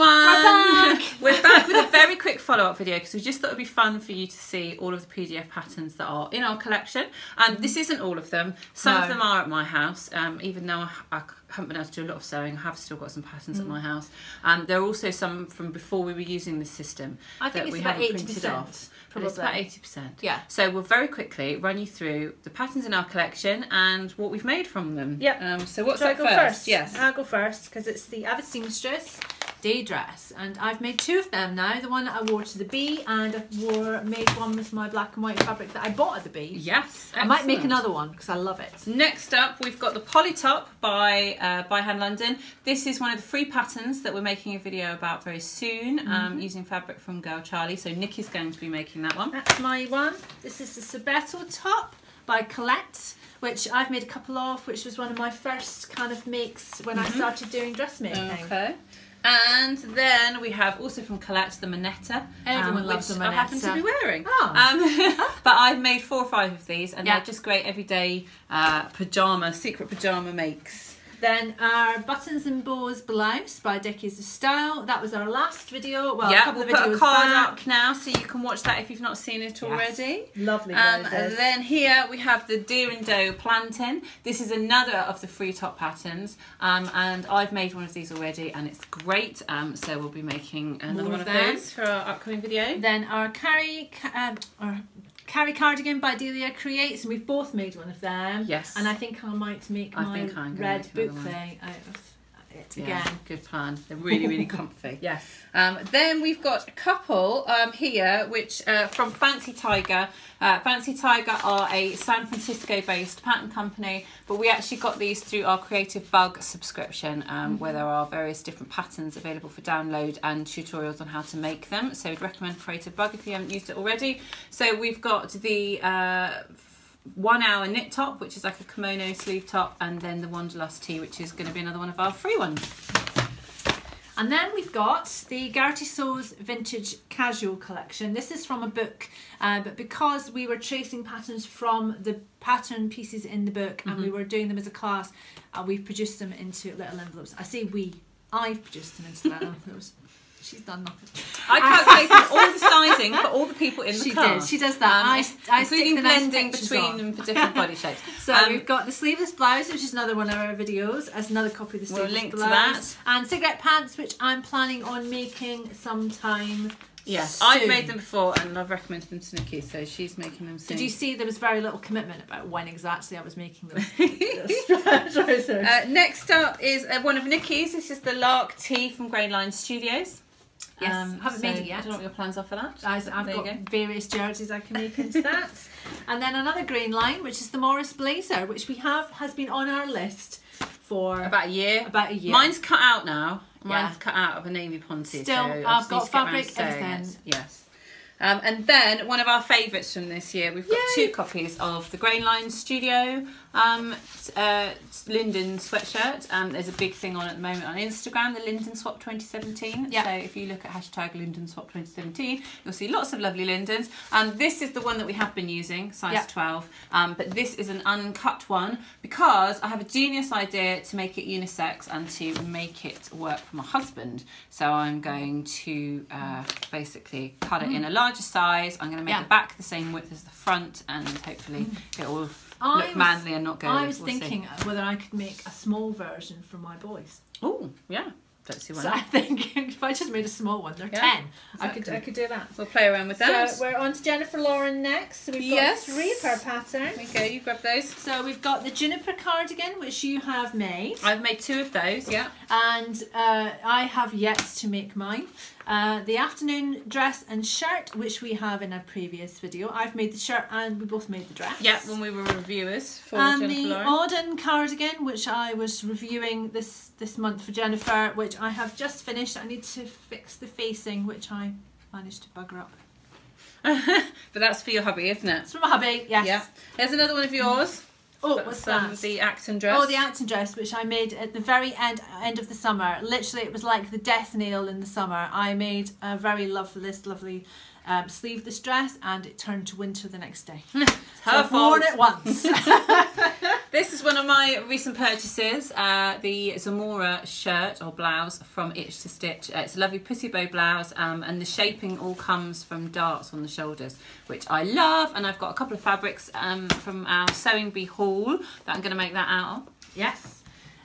everyone! We're back with a very quick follow-up video because we just thought it'd be fun for you to see all of the PDF patterns that are in our collection. This isn't all of them. Some of them are at my house, even though I haven't been able to do a lot of sewing. I have still got some patterns at my house. There are also some from before we were using this system that we haven't printed off. But it's about 80%. Yeah. So we'll very quickly run you through the patterns in our collection and what we've made from them. Yep. So what's Shall up I go first? Yes. I'll go first because it's the Avid Seamstress day dress, and I've made two of them now. The one that I wore to the bee, and I made one with my black and white fabric that I bought at the bee. Yes. I might make another one because I love it. Next up, we've got the Poly Top by Hand London. This is one of the free patterns that we're making a video about very soon, using fabric from Girl Charlie. So Nikki's going to be making that one. That's my one. This is the Sorbetto Top by Colette, which I've made a couple of, which was one of my first kind of makes when I started doing dressmaking. Okay. And then we have also from Colette the Monetta. Everyone loves the Monetta. I happen to be wearing. Oh. But I've made 4 or 5 of these, and they're just great everyday secret pyjama makes. Then our Buttons and Bows blouse by Dickies of Style. That was our last video. Well, a couple of videos put a card back. up now so you can watch that if you've not seen it already. Lovely blouses. And then here we have the Deer and Doe Plantain. This is another of the free top patterns, and I've made one of these already, and it's great. So we'll be making another one of those for our upcoming video. Then our Carrie Cardigan by Delia Creates, and we've both made one of them. Yes. And I think I might make my red boucle out of it again. Good plan. They're really, really comfy. Yes. Then we've got a couple here, which from Fancy Tiger. Fancy Tiger are a San Francisco-based pattern company, but we actually got these through our Creative Bug subscription, where there are various different patterns available for download and tutorials on how to make them. So we'd recommend Creative Bug if you haven't used it already. So we've got the 1 hour knit top, which is like a kimono sleeve top, and then the Wanderlust tee, which is going to be another one of our free ones. And then we've got the Garrity Sews Vintage Casual collection. This is from a book, but because we were tracing patterns from the pattern pieces in the book and we were doing them as a class, we've produced them into little envelopes. I say I've produced them into little envelopes. She's done nothing. I calculated all the sizing for all the people in the class. She does that. Including blending between them for different body shapes. So we've got the sleeveless blouse, which is another one of our videos, as another copy of the sleeveless link blouse. to that. And cigarette pants, which I'm planning on making sometime Yes, soon. I've made them before and I've recommended them to Nikki, so she's making them soon. Did you see there was very little commitment about when exactly I was making them? Next up is one of Nikki's. This is the Lark Tee from Grainline Studios. Yes, haven't made it yet. I don't know what your plans are for that. I've got various jerseys I can make into that. And then another Grainline, which is the Morris Blazer, which has been on our list for about a year. Mine's cut out now. Mine's cut out of a navy ponte. Still, so I've got fabric, everything. Yes. And then one of our favourites from this year, we've got 2 copies of the Grainline Studio Linden sweatshirt. There's a big thing on at the moment on Instagram, the Linden Swap 2017. So if you look at hashtag Linden Swap 2017, you'll see lots of lovely lindens. This is the one that we have been using, size 12. But this is an uncut one because I have a genius idea to make it unisex and to make it work for my husband. So I'm going to basically cut it in a larger size. I'm going to make the back the same width as the front, and hopefully it will look manly and not go. I was thinking whether I could make a small version for my boys. Oh, yeah. Don't see why not. I think if I just made a small one, they're 10. Exactly. I could do that. We'll play around with that. So we're on to Jennifer Lauren next. So we've got 3 of her patterns. Okay, you grab those. So we've got the Juniper cardigan, which you have made. I've made 2 of those, And I have yet to make mine. The afternoon dress and shirt, which we have in a previous video. I've made the shirt and we both made the dress. Yeah, when we were reviewers for and Jennifer the Lauren. Auden cardigan, which I was reviewing this month for Jennifer, which I have just finished. I need to fix the facing, which I managed to bugger up. But that's for your hubby, isn't it? It's from my hubby, yes. Yeah. Here's another one of yours. Oh, what's that? The Acton dress. Oh, the Acton dress, which I made at the very end of the summer. Literally, it was like the death nail in the summer. I made a very lovely sleeveless dress, and it turned to winter the next day. It's her fault. I've worn it once. This is one of my recent purchases, the Zamora shirt or blouse from Itch to Stitch. It's a lovely pussy bow blouse, and the shaping all comes from darts on the shoulders, which I love. And I've got a couple of fabrics from our Sewing Bee haul that I'm going to make that out of. Yes.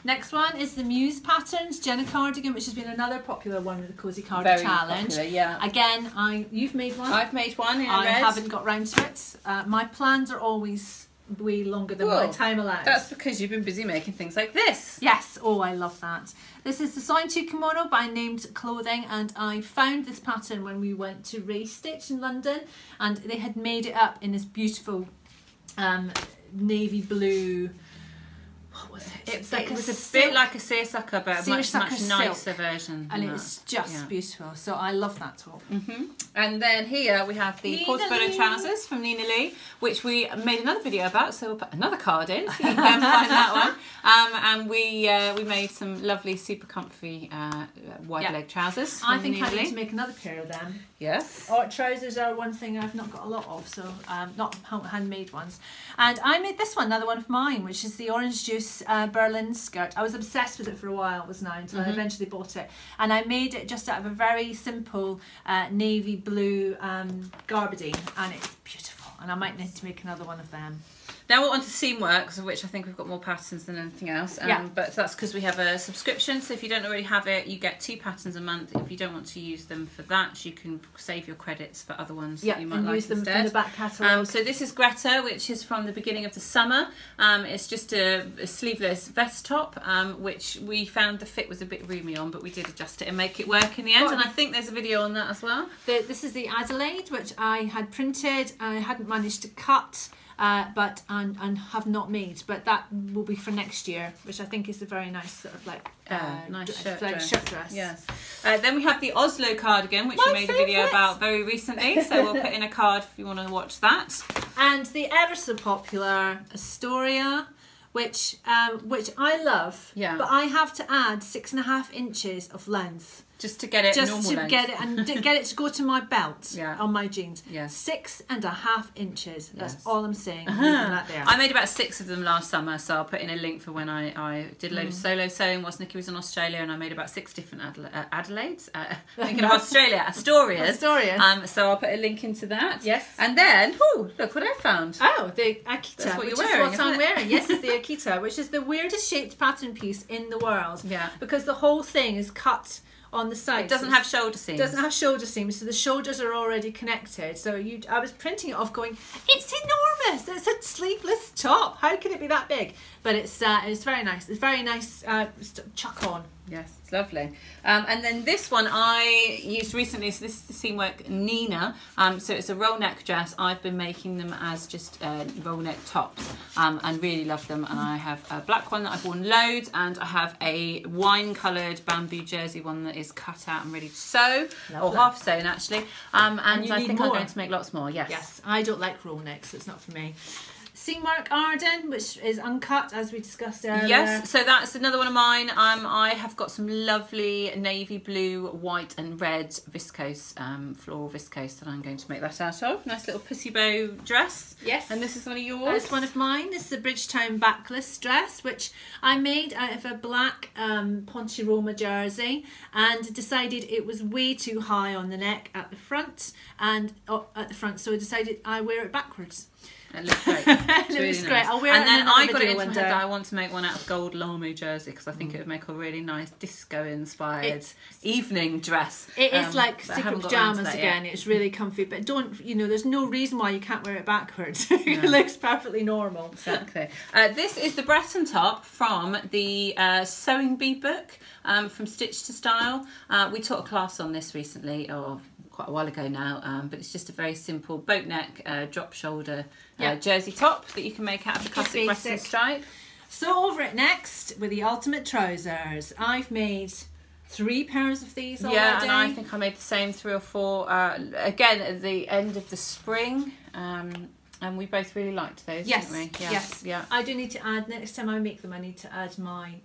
Next one is the Muse Patterns Jenna cardigan, which has been another popular one with the Cozy Cardi Challenge. Popular, yeah. Again, you've made one. I've made one in I red. haven't got round to it. My plans are always way longer than my time allows. That's because you've been busy making things like this. Yes. Oh, I love that. This is the Sign 2 kimono by Named Clothing, and I found this pattern when we went to Ray Stitch in London, and they had made it up in this beautiful navy blue. What was it? It was a bit like a seersucker, but a much nicer version. And it's just beautiful. So I love that top. And then here we have the portobello trousers from Nina Lee, which we made another video about. So we'll put another card in so you can find that one. And we made some lovely, super comfy wide leg trousers. I think I need to make another pair of them. Yes. Trousers are one thing I've not got a lot of, so not handmade ones. And I made this one, another one of mine, which is the Orange Juice Berlin skirt. I was obsessed with it for a while, wasn't I, until I eventually bought it. And I made it just out of a very simple navy blue garbardine, and it's beautiful. And I might need to make another one of them. Now we're on to seam works, of which I think we've got more patterns than anything else. But that's because we have a subscription, so if you don't already have it, you get 2 patterns a month. If you don't want to use them for that, you can save your credits for other ones that you might like use them instead. from the back catalogue. So this is Greta, which is from the beginning of the summer. It's just a sleeveless vest top, which we found the fit was a bit roomy on, but we did adjust it and make it work in the end. And I think there's a video on that as well. This is the Adelaide, which I had printed. I hadn't managed to cut. But have not made, but that will be for next year, which I think is a very nice sort of like nice shirt dress. Yes. Then we have the Oslo cardigan, which we made a video about very recently, so we'll put in a card if you want to watch that. And the ever so popular Astoria, which I love, but I have to add 6.5 inches of length. Just to get it normal length. Get it and get it to go to my belt on my jeans. Yes. 6.5 inches. That's all I'm saying. That there. I made about 6 of them last summer, so I'll put in a link for when I did a load of solo sewing whilst Nikki was in Australia, and I made about 6 different Adelaides. Thinking of Australia, Astorias. So I'll put a link into that. Yes. And then, look what I found. Oh, the Akita. That's what which you're wearing, is what I'm wearing. Yes, it's the Akita, which is the weirdest shaped pattern piece in the world. Yeah. Because the whole thing is cut on the sides. It doesn't have shoulder seams. Doesn't have shoulder seams, so the shoulders are already connected. So I was printing it off going, it's enormous. It's a sleeveless top. How can it be that big? But it's very nice. It's very nice chuck on. Yes, it's lovely. And then this one I used recently, so this is the seam work Nina. So it's a roll neck dress. I've been making them as just roll neck tops and really love them. And I have a black one that I've worn loads, and I have a wine coloured bamboo jersey one that is cut out and ready to sew, or half sewn actually. And I think I'm going to make lots more, yes. Yes, I don't like roll necks, so it's not for me. Seamwork Arden, which is uncut, as we discussed earlier. Yes, so that's another one of mine. I have got some lovely navy blue, white and red viscose, floral viscose that I'm going to make that out of. Nice little pussy bow dress. Yes. And this is one of yours. That's one of mine. This is a Bridgetown backless dress, which I made out of a black Ponte Roma jersey, and decided it was way too high on the neck at the front, so I decided I wear it backwards. It looks great. It looks really great. I'll wear it. And then I got it into my head that I want to make one out of gold lame jersey, because I think it would make a really nice disco-inspired evening dress. It is like secret pajamas again. It's really comfy, but there's no reason why you can't wear it backwards. It looks perfectly normal. Exactly. This is the Breton top from the Sewing Bee book, from Stitch to Style. We taught a class on this recently, or quite a while ago now, but it's just a very simple boat neck, drop shoulder jersey top that you can make out of the classic Western stripe. So over it next with the ultimate trousers. I've made 3 pairs of these already. Yeah, and I think I made the same 3 or 4 again at the end of the spring. And we both really liked those, didn't we? Yeah. I do need to add, next time I make them, I need to add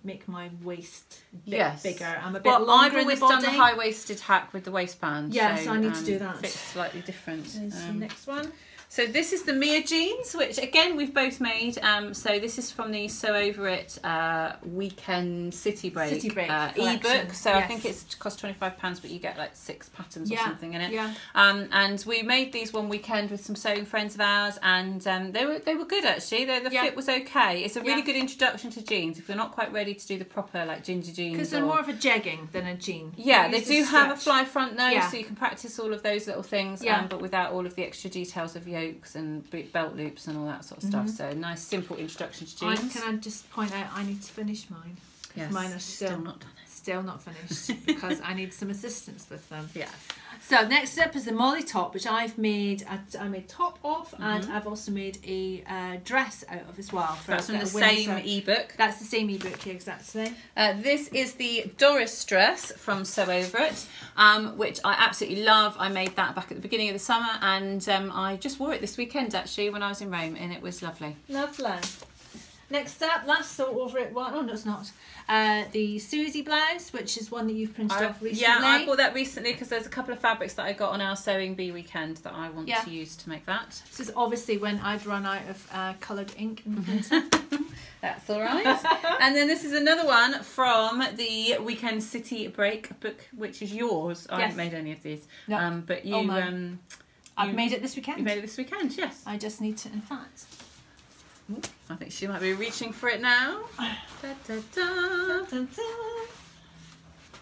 make my waist a bit bigger. I'm a bit longer I've in always the body. done the high-waisted hack with the waistband. Yeah, so I need to do that. Fits slightly different. The next one. So this is the Mia jeans, which again we've both made. So this is from the Sew Over It Weekend City Break ebook. So I think it's cost £25, but you get like 6 patterns or something in it. Yeah. And we made these one weekend with some sewing friends of ours, and they were good actually. The fit was okay. It's a really good introduction to jeans if you're not quite ready to do the proper like ginger jeans. Because they're more of a jegging than a jean. Yeah, they do have a fly front nose, so you can practice all of those little things, but without all of the extra details of yokes and belt loops and all that sort of stuff. So nice simple introduction to jeans. Can I just point out I need to finish mine? Yes, mine are still not done. Still not finished because I need some assistance with them. Yes. So next up is the Molly top, which I've made. I made top off, and I've also made a dress out of as well. That's from the same ebook. That's the same ebook, yeah, exactly. This is the Doris dress from Sew Over It, which I absolutely love. I made that back at the beginning of the summer, and I just wore it this weekend actually when I was in Rome, and it was lovely. Lovely. Next up, last Sew Over It one. Oh no, it's not. The Susie blouse, which is one that you've printed off recently. Yeah, I bought that recently because there's a couple of fabrics that I got on our Sewing Bee weekend that I want to use to make that. This is obviously when I'd run out of coloured ink in the printer. That's all right. And then this is another one from the Weekend City Break book, which is yours. I haven't made any of these. No. But you... I've made it this weekend. You made it this weekend, yes. I just need to, in fact... I think she might be reaching for it now. Da, da, da. Da, da, da.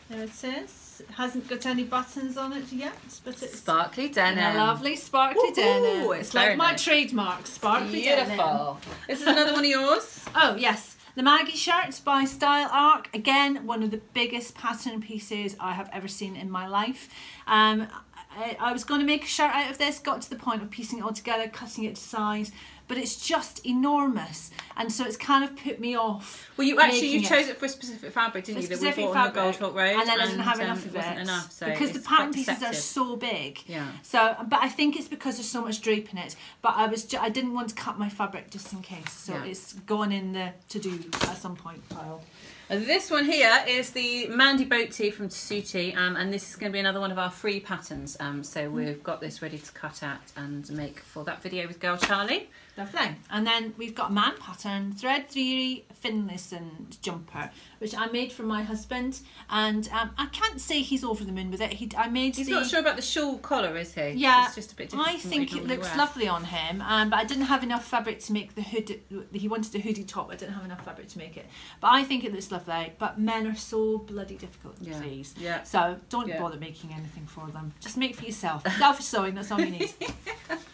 There it is. It hasn't got any buttons on it yet, but it's sparkly denim. A lovely sparkly denim. It's like my nice. Trademark, sparkly denim. Beautiful. This is another one of yours. Oh yes, the Maggie shirt by Style Arc. Again, one of the biggest pattern pieces I have ever seen in my life. I was going to make a shirt out of this, got to the point of piecing it all together, cutting it to size, but it's just enormous, and so it's kind of put me off. Well, you chose it for a specific fabric, didn't you? Specific that we bought fabric, on the Goldhawk Road, and then I didn't have enough of it. Wasn't enough, so because the pattern pieces are so big. Yeah. So, but I think it's because there's so much drape in it. But I didn't want to cut my fabric just in case, so it's gone in the to-do at some point pile. This one here is the Mandy Boat Tee from Tessuti, and this is going to be another one of our free patterns. So we've got this ready to cut out and make for that video with Girl Charlie. Lovely. And then we've got a man pattern, Thread Theory Finlayson jumper, which I made for my husband, and I can't say he's over the moon with it. He's not sure about the shawl collar, is he? Yeah, it's just a bit different. I think it looks lovely on him, but I didn't have enough fabric to make the hood. He wanted a hoodie top. I didn't have enough fabric to make it, but I think it looks lovely. But men are so bloody difficult to please. Yeah. So don't bother making anything for them. Just make for yourself. Selfish sewing. That's all you need.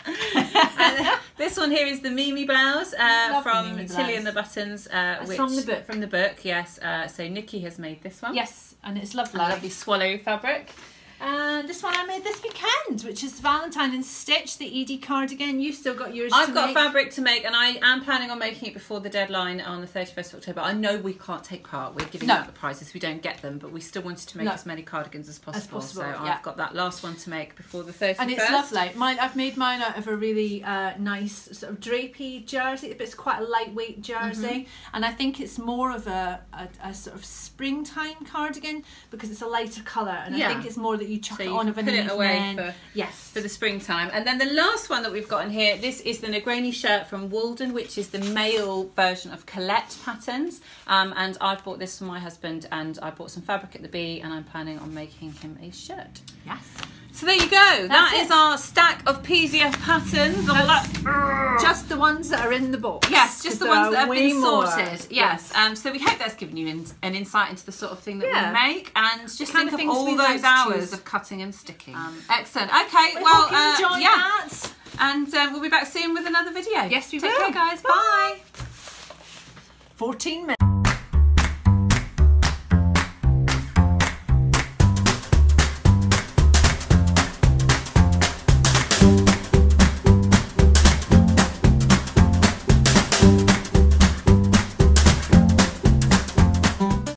And this one here is the Mimi blouse from Mimi Tilly and the Buttons. Which, from the book. From the book, yes. So Nikki has made this one. Yes, and it's lovely. A lovely swallow fabric. And this one I made this weekend, which is Valentine and Stitch, the Edie cardigan. You've still got yours I've got fabric to make, and I am planning on making it before the deadline on the 31st of October. I know we can't take part. We're giving out the prizes. We don't get them, but we still wanted to make as many cardigans as possible. So I've got that last one to make before the 31st. And it's lovely. I've made mine out of a really nice sort of drapey jersey, but it's quite a lightweight jersey. And I think it's more of a sort of springtime cardigan because it's a lighter colour. And I think it's more that you chuck it on of an it away for the springtime. And then the last one that we've got in here, this is the Negroni shirt from Walden, which is the male version of Colette patterns, and I've bought this for my husband, and I bought some fabric at the Bee, and I'm planning on making him a shirt. Yes. So there you go. That is our stack of PZF patterns. Just the ones that are in the box. Yes, just the ones that have been sorted. Yes. So we hope that's given you an insight into the sort of thing that we make, and just think of all those hours of cutting and sticking. Excellent. Okay. Well, enjoy that. And we'll be back soon with another video. Yes, we will. Take care, guys. Bye. 14 minutes.